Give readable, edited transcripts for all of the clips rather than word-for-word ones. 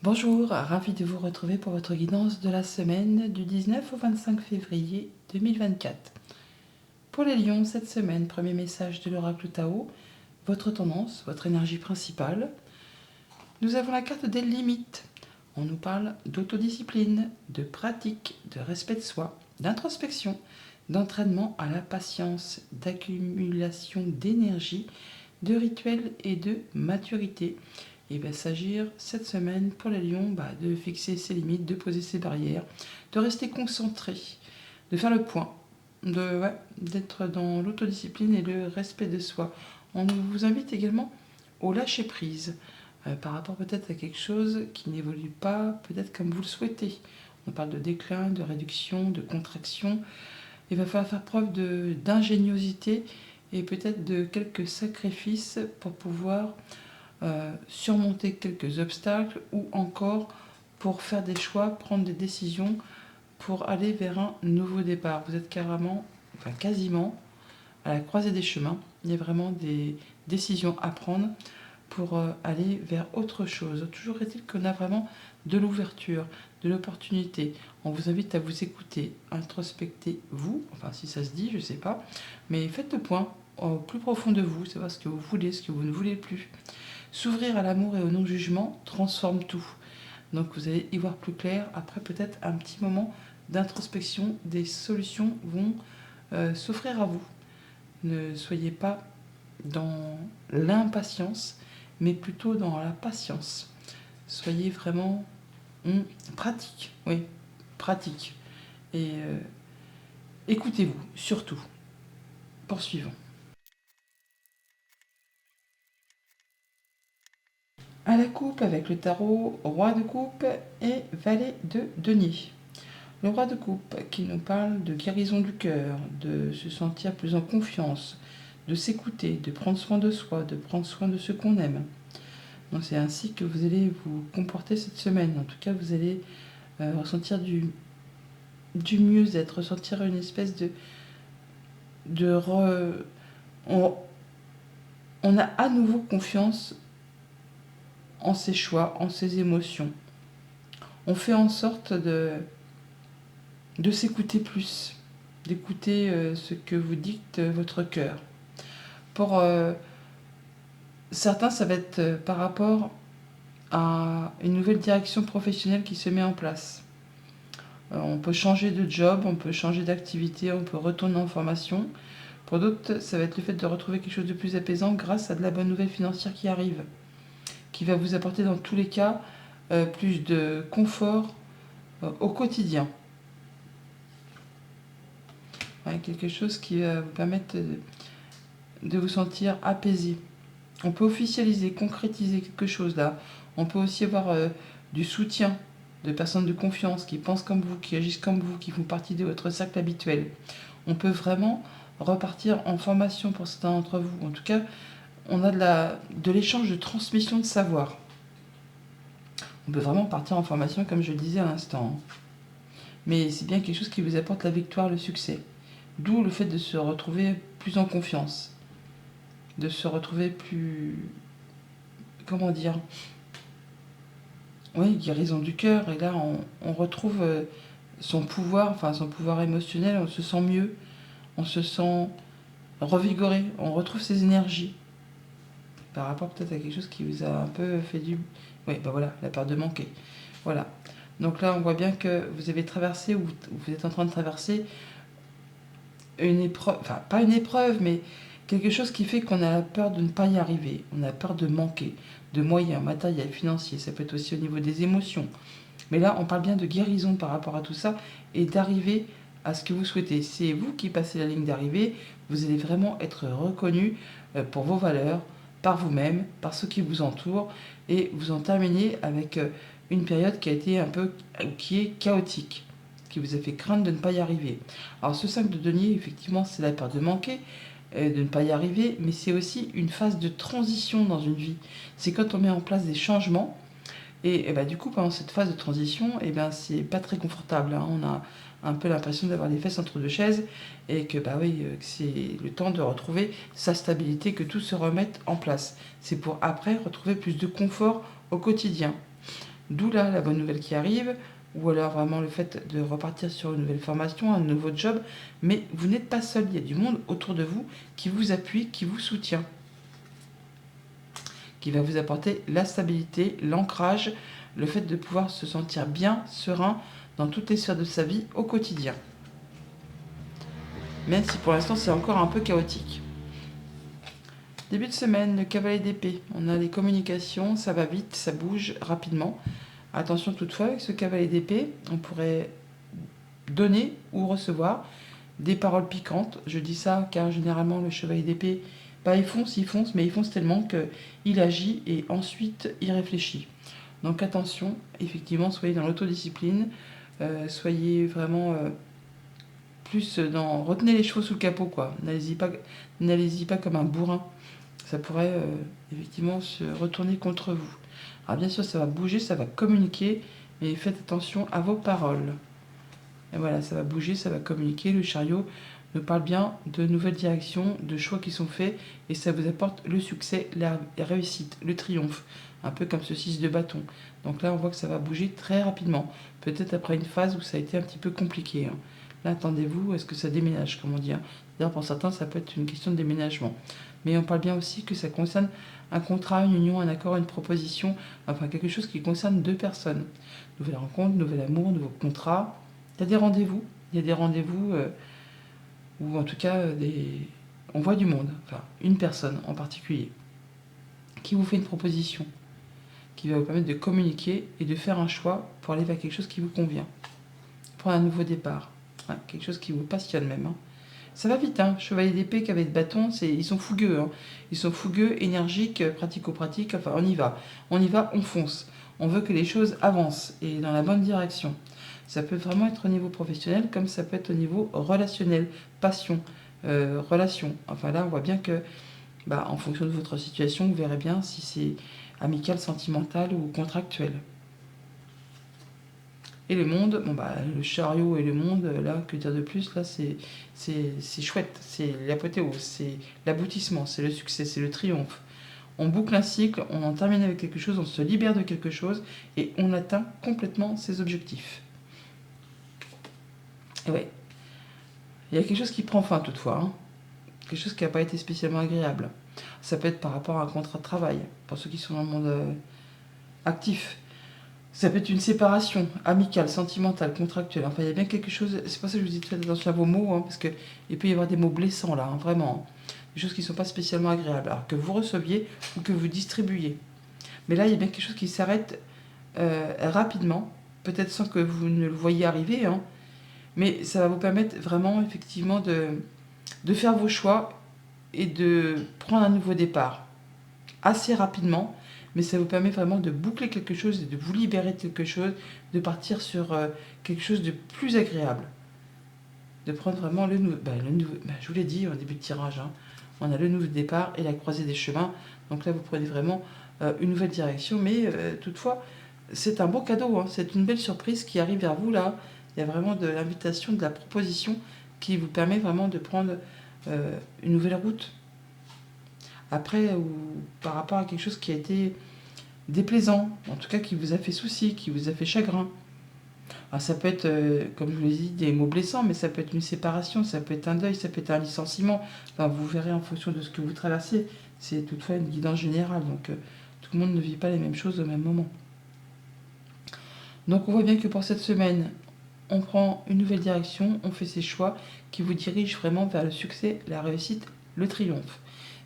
Bonjour, ravi de vous retrouver pour votre guidance de la semaine du 19 au 25 février 2024. Pour les lions, cette semaine, premier message de l'oracle Tao, votre tendance, votre énergie principale. Nous avons la carte des limites. On nous parle d'autodiscipline, de pratique, de respect de soi, d'introspection, d'entraînement à la patience, d'accumulation d'énergie, de rituels et de maturité. Il va s'agir cette semaine pour les lions de fixer ses limites, de poser ses barrières, de rester concentré, de faire le point, d'être dans l'autodiscipline et le respect de soi. On vous invite également au lâcher prise par rapport peut-être à quelque chose qui n'évolue pas peut-être comme vous le souhaitez. On parle de déclin, de réduction, de contraction. Il va falloir faire preuve d'ingéniosité et peut-être de quelques sacrifices pour pouvoir surmonter quelques obstacles ou encore pour faire des choix, prendre des décisions pour aller vers un nouveau départ. Vous êtes quasiment à la croisée des chemins. Il y a vraiment des décisions à prendre pour aller vers autre chose. Toujours est-il qu'on a vraiment de l'ouverture, de l'opportunité. On vous invite à vous écouter, introspecter vous, enfin si ça se dit, je ne sais pas, mais faites le point au plus profond de vous, savoir ce que vous voulez, ce que vous ne voulez plus. S'ouvrir à l'amour et au non-jugement transforme tout. Donc vous allez y voir plus clair. Après peut-être un petit moment d'introspection, des solutions vont s'offrir à vous. Ne soyez pas dans l'impatience, mais plutôt dans la patience. Soyez vraiment pratique, oui, pratique. Et écoutez-vous, surtout. Poursuivons. À la coupe avec le tarot, roi de coupe et valet de denier. Le roi de coupe qui nous parle de guérison du cœur, de se sentir plus en confiance, de s'écouter, de prendre soin de soi, de prendre soin de ceux qu'on aime. Donc c'est ainsi que vous allez vous comporter cette semaine. En tout cas, vous allez ressentir du mieux-être, ressentir une espèce on, on a à nouveau confiance en ses choix, en ses émotions. On fait en sorte de s'écouter plus, d'écouter ce que vous dicte votre cœur. Pour certains, ça va être par rapport à une nouvelle direction professionnelle qui se met en place. On peut changer de job, on peut changer d'activité, on peut retourner en formation. Pour d'autres, ça va être le fait de retrouver quelque chose de plus apaisant grâce à de la bonne nouvelle financière qui arrive, qui va vous apporter dans tous les cas plus de confort au quotidien. Ouais, quelque chose qui va vous permettre de vous sentir apaisé. On peut officialiser, concrétiser quelque chose là. On peut aussi avoir du soutien de personnes de confiance qui pensent comme vous, qui agissent comme vous, qui font partie de votre cercle habituel. On peut vraiment repartir en formation pour certains d'entre vous. En tout cas, on a de l'échange de transmission de savoir. On peut vraiment partir en formation comme je le disais à l'instant. Mais c'est bien quelque chose qui vous apporte la victoire, le succès. D'où le fait de se retrouver plus en confiance. De se retrouver plus... Comment dire ? Oui, guérison du cœur. Et là, on retrouve son pouvoir émotionnel. On se sent mieux. On se sent revigoré. On retrouve ses énergies. Par rapport peut-être à quelque chose qui vous a un peu fait du... Oui, voilà, la peur de manquer. Voilà. Donc là, on voit bien que vous avez traversé, ou vous êtes en train de traverser une épreuve, enfin pas une épreuve, mais quelque chose qui fait qu'on a peur de ne pas y arriver. On a peur de manquer de moyens matériels, financiers. Ça peut être aussi au niveau des émotions. Mais là, on parle bien de guérison par rapport à tout ça et d'arriver à ce que vous souhaitez. C'est vous qui passez la ligne d'arrivée. Vous allez vraiment être reconnu pour vos valeurs, par vous-même, par ceux qui vous entourent. Et vous en terminez avec une période qui a été qui est chaotique, qui vous a fait craindre de ne pas y arriver. Alors ce 5 de denier, effectivement, c'est la peur de manquer, de ne pas y arriver, mais c'est aussi une phase de transition dans une vie. C'est quand on met en place des changements. Et du coup, pendant cette phase de transition, c'est pas très confortable. Hein. On a un peu l'impression d'avoir les fesses entre deux chaises et que c'est le temps de retrouver sa stabilité, que tout se remette en place. C'est pour après retrouver plus de confort au quotidien. D'où là la bonne nouvelle qui arrive, ou alors vraiment le fait de repartir sur une nouvelle formation, un nouveau job, mais vous n'êtes pas seul, il y a du monde autour de vous qui vous appuie, qui vous soutient, qui va vous apporter la stabilité, l'ancrage, le fait de pouvoir se sentir bien, serein dans toutes les sphères de sa vie au quotidien. Même si pour l'instant c'est encore un peu chaotique. Début de semaine, le cavalier d'épée. On a les communications, ça va vite, ça bouge rapidement. Attention toutefois, avec ce cavalier d'épée, on pourrait donner ou recevoir des paroles piquantes. Je dis ça car généralement le chevalier d'épée, il fonce, mais il fonce tellement qu'il agit et ensuite il réfléchit. Donc attention, effectivement, soyez dans l'autodiscipline, soyez vraiment plus dans... Retenez les chevaux sous le capot, quoi. N'allez-y pas comme un bourrin. Ça pourrait effectivement se retourner contre vous. Alors bien sûr, ça va bouger, ça va communiquer, mais faites attention à vos paroles. Et voilà, ça va bouger, ça va communiquer. Le chariot nous parle bien de nouvelles directions, de choix qui sont faits, et ça vous apporte le succès, la réussite, le triomphe, un peu comme ce 6 de bâton. Donc là, on voit que ça va bouger très rapidement, peut-être après une phase où ça a été un petit peu compliqué. Là, attendez-vous, est-ce que ça déménage, comme on dit. D'ailleurs, pour certains, ça peut être une question de déménagement. Mais on parle bien aussi que ça concerne un contrat, une union, un accord, une proposition, enfin quelque chose qui concerne deux personnes. Nouvelle rencontre, nouvel amour, nouveau contrat. Il y a des rendez-vous, ou en tout cas, on voit du monde, enfin une personne en particulier, qui vous fait une proposition, qui va vous permettre de communiquer et de faire un choix pour aller vers quelque chose qui vous convient. Prendre un nouveau départ, quelque chose qui vous passionne même. Ça va vite, chevalier d'épée, cavalier de bâton, ils sont fougueux. Ils sont fougueux, énergiques, pratico-pratiques, enfin on y va, on fonce. On veut que les choses avancent et dans la bonne direction. Ça peut vraiment être au niveau professionnel comme ça peut être au niveau relationnel, passion, relation. Enfin là, on voit bien que, en fonction de votre situation, vous verrez bien si c'est amical, sentimental ou contractuel. Et le monde, le chariot et le monde, là, que dire de plus, là, c'est chouette, c'est l'apothéose, c'est l'aboutissement, c'est le succès, c'est le triomphe. On boucle un cycle, on en termine avec quelque chose, on se libère de quelque chose et on atteint complètement ses objectifs. Et ouais, il y a quelque chose qui prend fin toutefois, quelque chose qui n'a pas été spécialement agréable. Ça peut être par rapport à un contrat de travail, pour ceux qui sont dans le monde actif. Ça peut être une séparation amicale, sentimentale, contractuelle. Enfin, il y a bien quelque chose. C'est pour ça que je vous dis faites attention à vos mots, parce qu'il peut y avoir des mots blessants là, vraiment. Des choses qui ne sont pas spécialement agréables. Alors que vous receviez ou que vous distribuiez. Mais là, il y a bien quelque chose qui s'arrête rapidement, peut-être sans que vous ne le voyiez arriver, mais ça va vous permettre vraiment, effectivement, de faire vos choix et de prendre un nouveau départ assez rapidement. Mais ça vous permet vraiment de boucler quelque chose et de vous libérer de quelque chose, de partir sur quelque chose de plus agréable. De prendre vraiment le nouveau... je vous l'ai dit au début de tirage, on a le nouveau départ et la croisée des chemins. Donc là, vous prenez vraiment une nouvelle direction. Mais toutefois, c'est un beau cadeau, c'est une belle surprise qui arrive vers vous là. Il y a vraiment de l'invitation, de la proposition qui vous permet vraiment de prendre une nouvelle route. Après, ou par rapport à quelque chose qui a été déplaisant, en tout cas qui vous a fait souci, qui vous a fait chagrin. Alors ça peut être, comme je vous l'ai dit, des mots blessants, mais ça peut être une séparation, ça peut être un deuil, ça peut être un licenciement. Enfin, vous verrez en fonction de ce que vous traversez. C'est toutefois une guidance générale, donc tout le monde ne vit pas les mêmes choses au même moment. Donc on voit bien que pour cette semaine, on prend une nouvelle direction, on fait ses choix qui vous dirigent vraiment vers le succès, la réussite, le triomphe.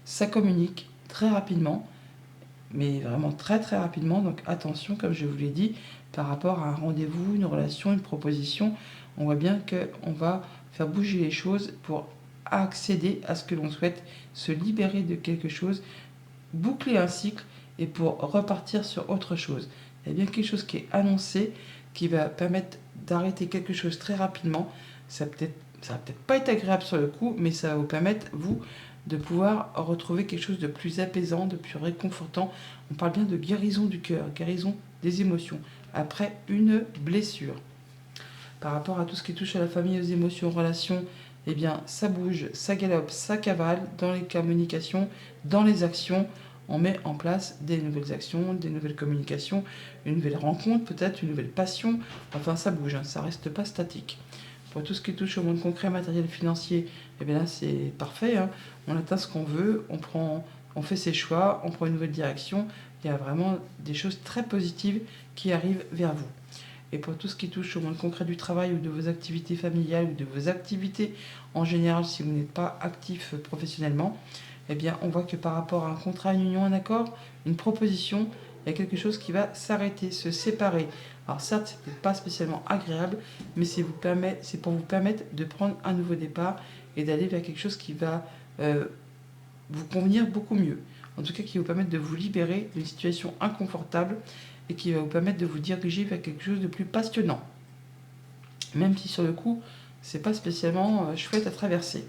Ça communique très rapidement, mais vraiment très très rapidement, donc attention, comme je vous l'ai dit, par rapport à un rendez-vous, une relation, une proposition, on voit bien qu'on va faire bouger les choses pour accéder à ce que l'on souhaite, se libérer de quelque chose, boucler un cycle et pour repartir sur autre chose. Il y a bien quelque chose qui est annoncé, qui va permettre d'arrêter quelque chose très rapidement. Ça va peut-être pas être agréable sur le coup, mais ça va vous permettre, vous, de pouvoir retrouver quelque chose de plus apaisant, de plus réconfortant. On parle bien de guérison du cœur, guérison des émotions, après une blessure. Par rapport à tout ce qui touche à la famille, aux émotions, aux relations, ça bouge, ça galope, ça cavale dans les communications, dans les actions. on met en place des nouvelles actions, des nouvelles communications, une nouvelle rencontre, peut-être une nouvelle passion. Enfin, ça bouge, hein, ça reste pas statique. Pour tout ce qui touche au monde concret, matériel, financier, eh bien là, c'est parfait, hein. On atteint ce qu'on veut, on fait ses choix, on prend une nouvelle direction. Il y a vraiment des choses très positives qui arrivent vers vous. Et pour tout ce qui touche au monde concret du travail ou de vos activités familiales ou de vos activités en général, si vous n'êtes pas actif professionnellement, eh bien, on voit que par rapport à un contrat, une union, un accord, une proposition, il y a quelque chose qui va s'arrêter, se séparer. Alors certes, c'est peut-être pas spécialement agréable, mais c'est pour vous permettre de prendre un nouveau départ et d'aller vers quelque chose qui va vous convenir beaucoup mieux. En tout cas, qui va vous permettre de vous libérer d'une situation inconfortable et qui va vous permettre de vous diriger vers quelque chose de plus passionnant. Même si sur le coup, c'est pas spécialement chouette à traverser.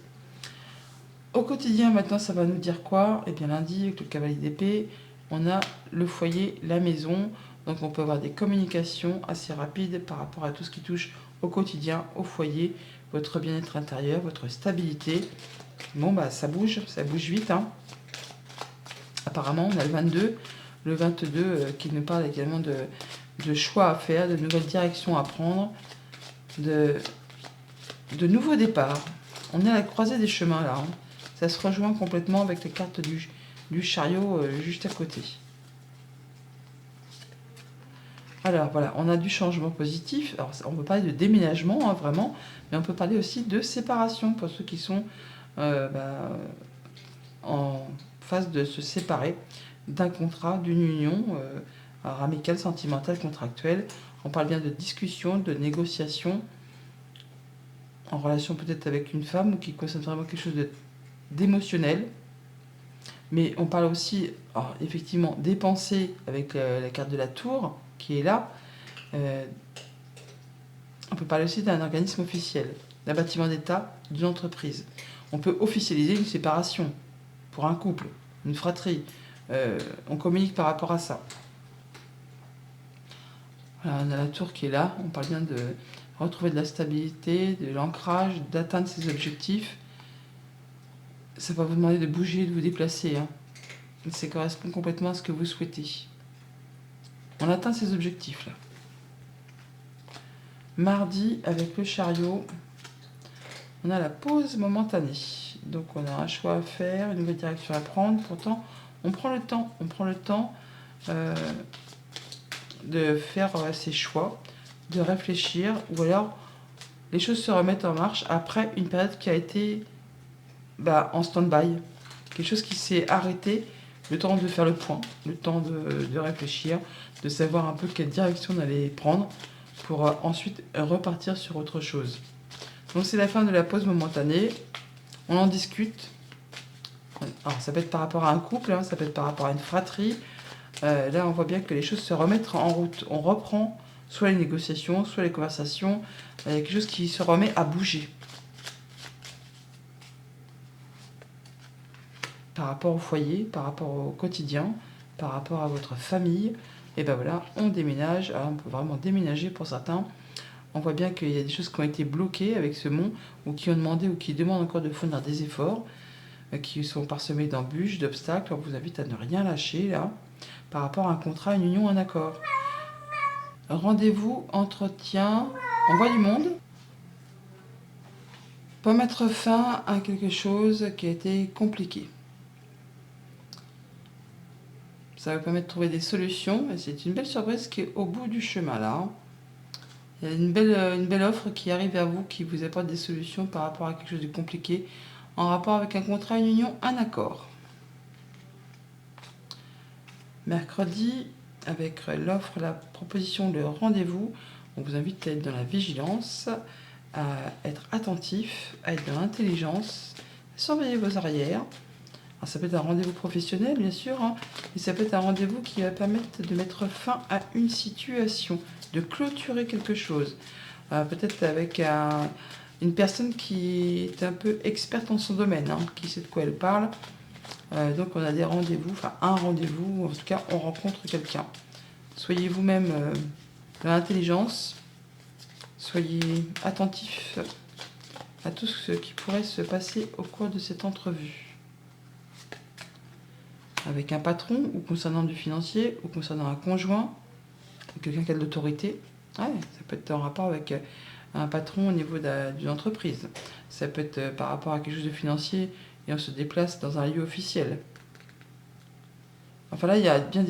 Au quotidien, maintenant, ça va nous dire quoi? Eh bien, lundi, avec le cavalier d'épée, on a le foyer, la maison. Donc, on peut avoir des communications assez rapides par rapport à tout ce qui touche au quotidien, au foyer, votre bien-être intérieur, votre stabilité. Bon, bah, ça bouge vite, hein. Apparemment, on a le 22. Le 22 qui nous parle également de choix à faire, de nouvelles directions à prendre, de nouveaux départs. On est à la croisée des chemins, là, hein. Ça se rejoint complètement avec les cartes du chariot juste à côté. Alors voilà, on a du changement positif. Alors on peut parler de déménagement, hein, vraiment, mais on peut parler aussi de séparation pour ceux qui sont en phase de se séparer d'un contrat, d'une union amicale, sentimentale, contractuelle. On parle bien de discussion, de négociation, en relation peut-être avec une femme ou qui concerne vraiment quelque chose d'émotionnel. Mais on parle aussi, effectivement, des pensées avec la carte de la tour qui est là. On peut parler aussi d'un organisme officiel, d'un bâtiment d'État, d'une entreprise. On peut officialiser une séparation pour un couple, une fratrie. On communique par rapport à ça. Voilà, on a la tour qui est là. On parle bien de retrouver de la stabilité, de l'ancrage, d'atteindre ses objectifs. Ça va vous demander de bouger, de vous déplacer, hein. Ça correspond complètement à ce que vous souhaitez. On atteint ces objectifs-là. Mardi, avec le chariot, on a la pause momentanée. Donc on a un choix à faire, une nouvelle direction à prendre. Pourtant, on prend le temps de faire ses choix, de réfléchir, ou alors les choses se remettent en marche après une période qui a été en stand-by. Quelque chose qui s'est arrêté, le temps de faire le point, le temps de réfléchir, de savoir un peu quelle direction on allait prendre pour ensuite repartir sur autre chose. Donc c'est la fin de la pause momentanée, on en discute. Alors ça peut être par rapport à un couple, hein, ça peut être par rapport à une fratrie. Là on voit bien que les choses se remettent en route. On reprend soit les négociations, soit les conversations. Il y a quelque chose qui se remet à bouger. Par rapport au foyer, par rapport au quotidien, par rapport à votre famille. Et ben voilà, on déménage. Alors on peut vraiment déménager pour certains. On voit bien qu'il y a des choses qui ont été bloquées avec ce mont, ou qui ont demandé, ou qui demandent encore de fournir des efforts, qui sont parsemés d'embûches, d'obstacles. On vous invite à ne rien lâcher là, par rapport à un contrat, une union, un accord. Rendez-vous, entretien, on voit du monde. Pour mettre fin à quelque chose qui a été compliqué. Ça va permettre de trouver des solutions, et c'est une belle surprise qui est au bout du chemin là. Il y a une belle offre qui arrive à vous, qui vous apporte des solutions par rapport à quelque chose de compliqué, en rapport avec un contrat, une union, un accord. Mercredi, avec l'offre, la proposition, le rendez-vous, on vous invite à être dans la vigilance, à être attentif, à être dans l'intelligence, à surveiller vos arrières. Alors ça peut être un rendez-vous professionnel, bien sûr, hein, mais ça peut être un rendez-vous qui va permettre de mettre fin à une situation, de clôturer quelque chose. Peut-être avec une personne qui est un peu experte en son domaine, hein, qui sait de quoi elle parle. Donc on a des rendez-vous, un rendez-vous, en tout cas on rencontre quelqu'un. Soyez vous-même dans l'intelligence, soyez attentif à tout ce qui pourrait se passer au cours de cette entrevue. avec un patron, ou concernant du financier, ou concernant un conjoint, ou quelqu'un qui a de l'autorité. Ouais, ça peut être en rapport avec un patron au niveau d'une entreprise. Ça peut être par rapport à quelque chose de financier et on se déplace dans un lieu officiel. Enfin là, il y a bien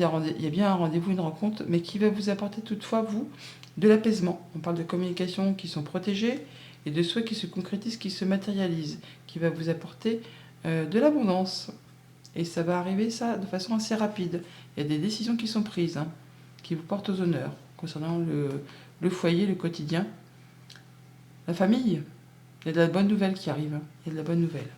un rendez-vous, une rencontre, mais qui va vous apporter toutefois, vous, de l'apaisement. On parle de communications qui sont protégées et de souhaits qui se concrétisent, qui se matérialisent, qui va vous apporter de l'abondance. Et ça va arriver, ça, de façon assez rapide. Il y a des décisions qui sont prises, qui vous portent aux honneurs, concernant le foyer, le quotidien. La famille, il y a de la bonne nouvelle qui arrive. Il y a de la bonne nouvelle.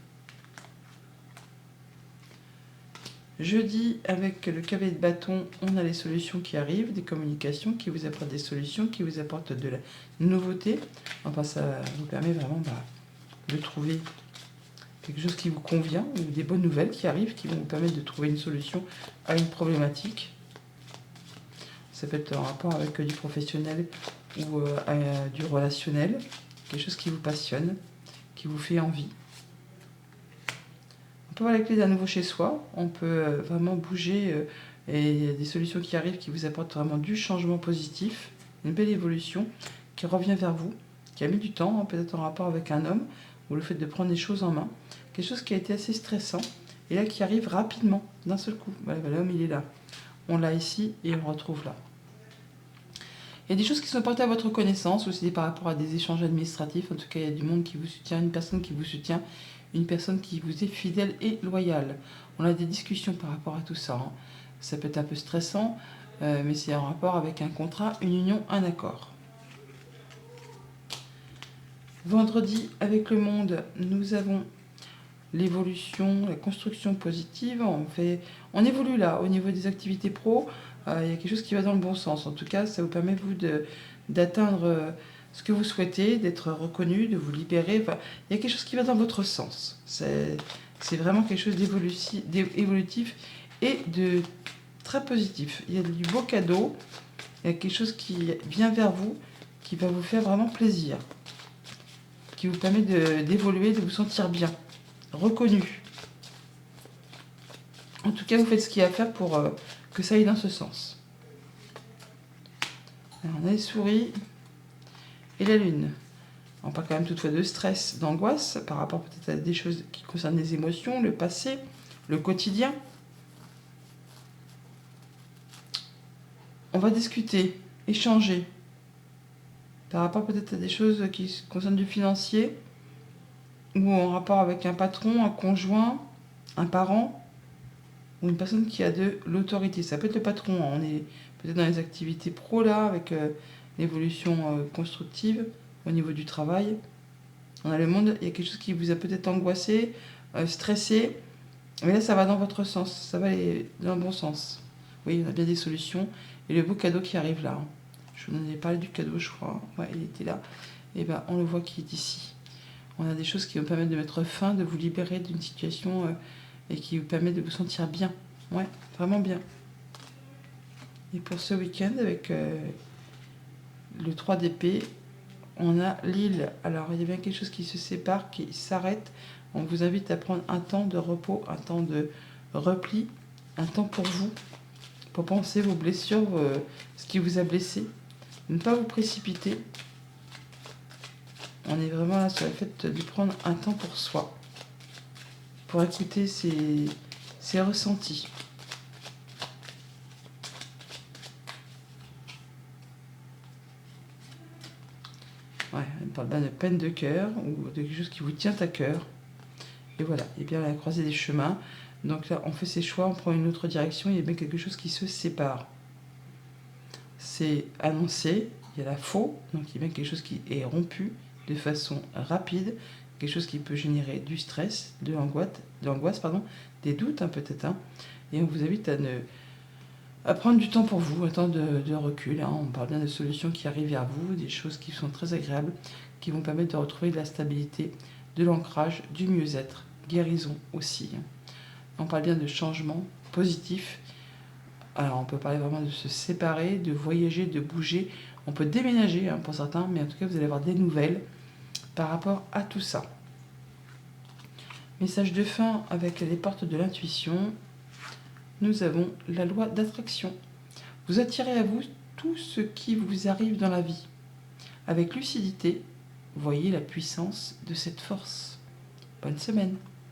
Jeudi, avec le cavalier de bâton, on a les solutions qui arrivent, des communications qui vous apportent des solutions, qui vous apportent de la nouveauté. Enfin, ça vous permet vraiment de trouver quelque chose qui vous convient, ou des bonnes nouvelles qui arrivent, qui vont vous permettre de trouver une solution à une problématique. Ça peut être en rapport avec du professionnel ou du relationnel, quelque chose qui vous passionne, qui vous fait envie. On peut avoir la clé d'un nouveau chez soi, on peut vraiment bouger et il y a des solutions qui arrivent qui vous apportent vraiment du changement positif, une belle évolution qui revient vers vous, qui a mis du temps, peut-être en rapport avec un homme, ou le fait de prendre les choses en main, quelque chose qui a été assez stressant, et là qui arrive rapidement, d'un seul coup. Voilà, l'homme il est là, on l'a ici et on le retrouve là. Il y a des choses qui sont portées à votre connaissance, aussi par rapport à des échanges administratifs, en tout cas il y a du monde qui vous soutient, une personne qui vous soutient, une personne qui vous est fidèle et loyale. On a des discussions par rapport à tout ça. Ça peut être un peu stressant, mais c'est en rapport avec un contrat, une union, un accord. Vendredi, avec le monde, nous avons l'évolution, la construction positive. On évolue là, au niveau des activités pro. Il y a quelque chose qui va dans le bon sens. En tout cas, ça vous permet, vous, d'atteindre ce que vous souhaitez, d'être reconnu, de vous libérer. Enfin, il y a quelque chose qui va dans votre sens. C'est vraiment quelque chose d'évolutif et de très positif. Il y a du beau cadeau, il y a quelque chose qui vient vers vous, qui va vous faire vraiment plaisir, qui vous permet d'évoluer, de vous sentir bien, reconnu. En tout cas, vous faites ce qu'il y a à faire pour que ça aille dans ce sens. Alors, on a les souris et la lune. On parle quand même toutefois de stress, d'angoisse, par rapport peut-être à des choses qui concernent les émotions, le passé, le quotidien. On va discuter, échanger, par rapport peut-être à des choses qui concernent du financier, ou en rapport avec un patron, un conjoint, un parent, ou une personne qui a de l'autorité. Ça peut être le patron, on est peut-être dans les activités pro là, avec l'évolution constructive au niveau du travail. On a le monde, il y a quelque chose qui vous a peut-être angoissé, stressé, mais là ça va dans votre sens, ça va aller dans le bon sens. Oui, on a bien des solutions, et le beau cadeau qui arrive là. Je vous en avais parlé du cadeau, je crois. Ouais, il était là. Et ben, on le voit qui est ici. On a des choses qui vous permettent de mettre fin, de vous libérer d'une situation et qui vous permettent de vous sentir bien. Ouais, vraiment bien. Et pour ce week-end, avec le 3 d'épée, on a l'île. Alors, il y a bien quelque chose qui se sépare, qui s'arrête. On vous invite à prendre un temps de repos, un temps de repli, un temps pour vous, pour penser vos blessures, ce qui vous a blessé. Ne pas vous précipiter. On est vraiment là sur le fait de prendre un temps pour soi, pour écouter ses ressentis. Ouais, on parle bien de peine de cœur ou de quelque chose qui vous tient à cœur. Et voilà, et bien à la croisée des chemins. Donc là, on fait ses choix, on prend une autre direction, il y a bien quelque chose qui se sépare. C'est annoncé, il y a la faux, donc il y a bien quelque chose qui est rompu de façon rapide, quelque chose qui peut générer du stress, de l'angoisse, des doutes peut-être. Et on vous invite à prendre du temps pour vous, un temps de recul. On parle bien de solutions qui arrivent vers vous, des choses qui sont très agréables, qui vont permettre de retrouver de la stabilité, de l'ancrage, du mieux-être, guérison aussi. On parle bien de changement positif. Alors on peut parler vraiment de se séparer, de voyager, de bouger. On peut déménager pour certains, mais en tout cas vous allez avoir des nouvelles par rapport à tout ça. Message de fin avec les portes de l'intuition. nous avons la loi d'attraction. Vous attirez à vous tout ce qui vous arrive dans la vie. Avec lucidité, voyez la puissance de cette force. Bonne semaine.